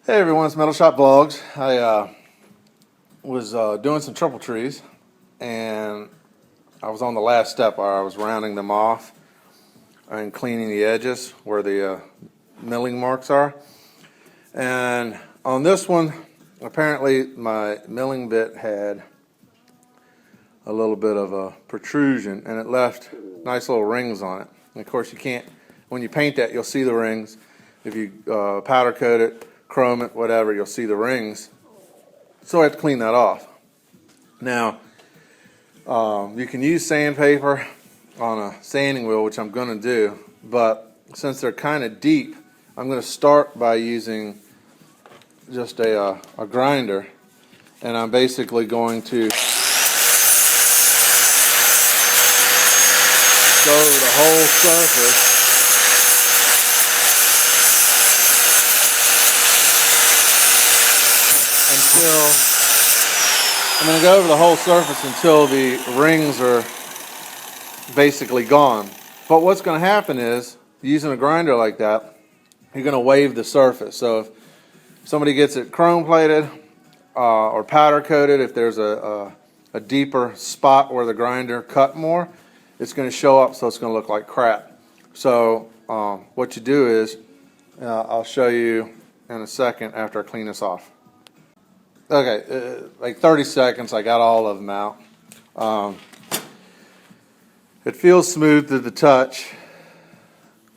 Hey everyone, it's Metal Shop Vlogs. I was doing some triple trees, and I was on the last step where I was rounding them off and cleaning the edges where the milling marks are. And on this one, apparently my milling bit had a little bit of a protrusion, and it left nice little rings on it. And of course you can't, when you paint that, you'll see the rings. If you powder coat it, chrome it, whatever, you'll see the rings. So I have to clean that off. Now, you can use sandpaper on a sanding wheel, which I'm going to do, but since they're kind of deep, I'm going to start by using just a grinder, and I'm basically going to go over the whole surface. I'm going to go over the whole surface until the rings are basically gone. But what's going to happen is, using a grinder like that, you're going to wave the surface. So if somebody gets it chrome plated or powder coated, if there's a deeper spot where the grinder cut more, it's going to show up, so it's going to look like crap. So what you do is, I'll show you in a second after I clean this off. Okay, like 30 seconds, I got all of them out. It feels smooth to the touch,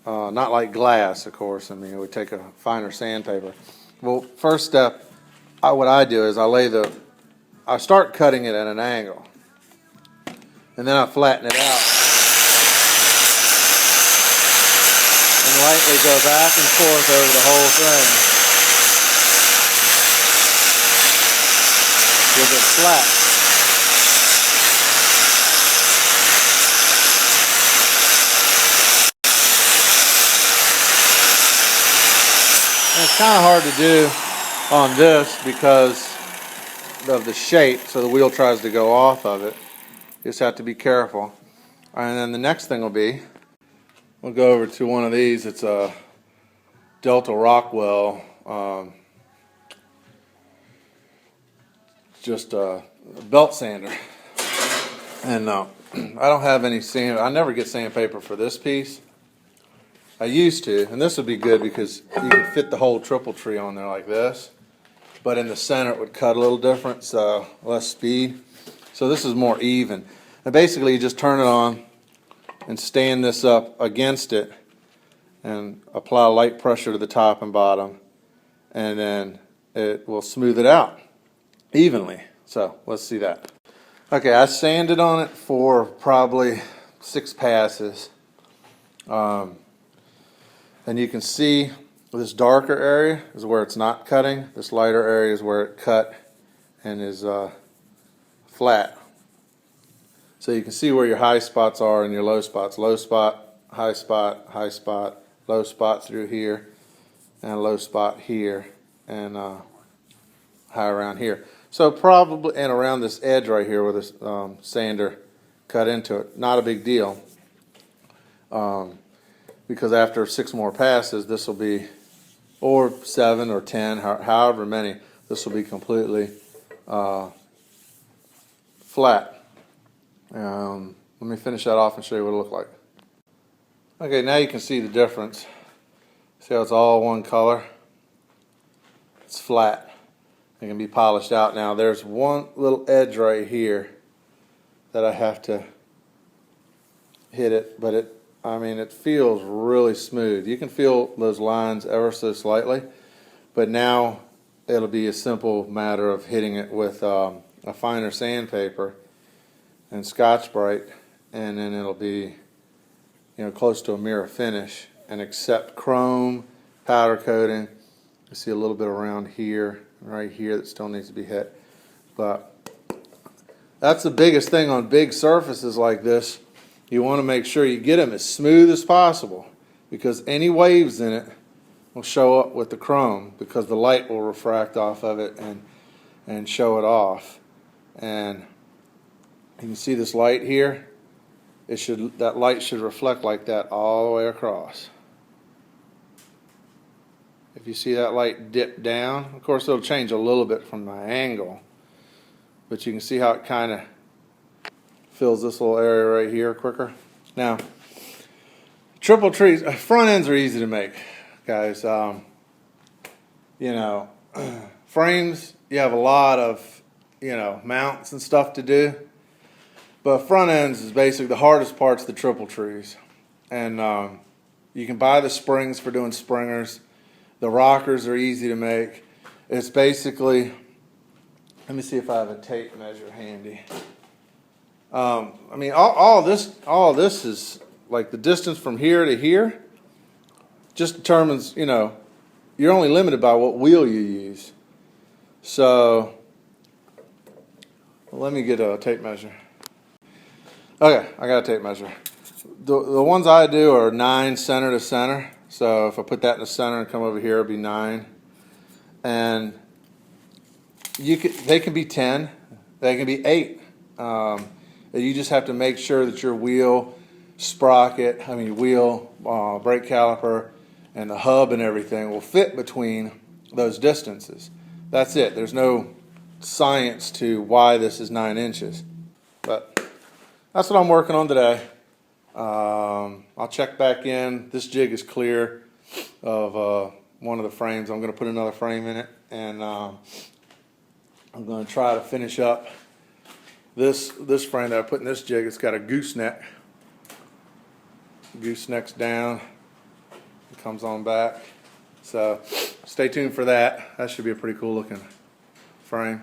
not like glass, of course. I mean, it would take a finer sandpaper. Well, first step, what I do is I start cutting it at an angle, and then I flatten it out, and lightly go back and forth over the whole thing. With it flat. And it's kind of hard to do on this because of the shape, so the wheel tries to go off of it. You just have to be careful. And then the next thing will be, we'll go over to one of these. It's a Delta Rockwell, just a belt sander. And I don't have any sand. I never get sandpaper for this piece. I used to, and this would be good because you could fit the whole triple tree on there like this. But in the center it would cut a little different, so less speed. So this is more even. And basically you just turn it on and stand this up against it and apply light pressure to the top and bottom, and then it will smooth it out evenly. So let's see that. Okay, I sanded on it for probably 6 passes. And you can see this darker area is where it's not cutting. This lighter area is where it cut and is flat. So you can see where your high spots are and your low spots. Low spot, high spot, low spot through here, and a low spot here, and high around here. So probably, and around this edge right here where this sander cut into it. Not a big deal, because after 6 more passes, this will be, or 7 or 10, however many, this will be completely flat. Let me finish that off and show you what it looks like. Okay, now you can see the difference. See how it's all one color? It's flat. It can be polished out. Now there's one little edge right here that I have to hit it, but it feels really smooth. You can feel those lines ever so slightly, but now it'll be a simple matter of hitting it with a finer sandpaper and Scotch-Brite, and then it'll be, close to a mirror finish. And except chrome, powder coating, you see a little bit around here, right here, that still needs to be hit. But that's the biggest thing on big surfaces like this. You want to make sure you get them as smooth as possible, because any waves in it will show up with the chrome, because the light will refract off of it and show it off. And you can see this light here. That light should reflect like that all the way across. If you see that light dip down, of course it'll change a little bit from the angle, but you can see how it kind of fills this little area right here quicker. Now, triple trees, front ends are easy to make, guys. You know, frames, you have a lot of, you know, mounts and stuff to do. But front ends is basically the hardest parts of the triple trees. And you can buy the springs for doing springers. The rockers are easy to make. It's basically, let me see if I have a tape measure handy. I mean, all this is like the distance from here to here just determines, you know, you're only limited by what wheel you use. So, let me get a tape measure. Okay, I got a tape measure. The ones I do are 9 center to center. So if I put that in the center and come over here, it'll be 9. And they can be 10. They can be 8. You just have to make sure that your wheel sprocket, wheel, brake caliper, and the hub and everything will fit between those distances. That's it. There's no science to why this is 9 inches. But that's what I'm working on today. I'll check back in. This jig is clear of one of the frames. I'm going to put another frame in it, and I'm going to try to finish up this frame that I put in this jig. It's got a gooseneck. Gooseneck's down. It comes on back. So stay tuned for that. That should be a pretty cool looking frame.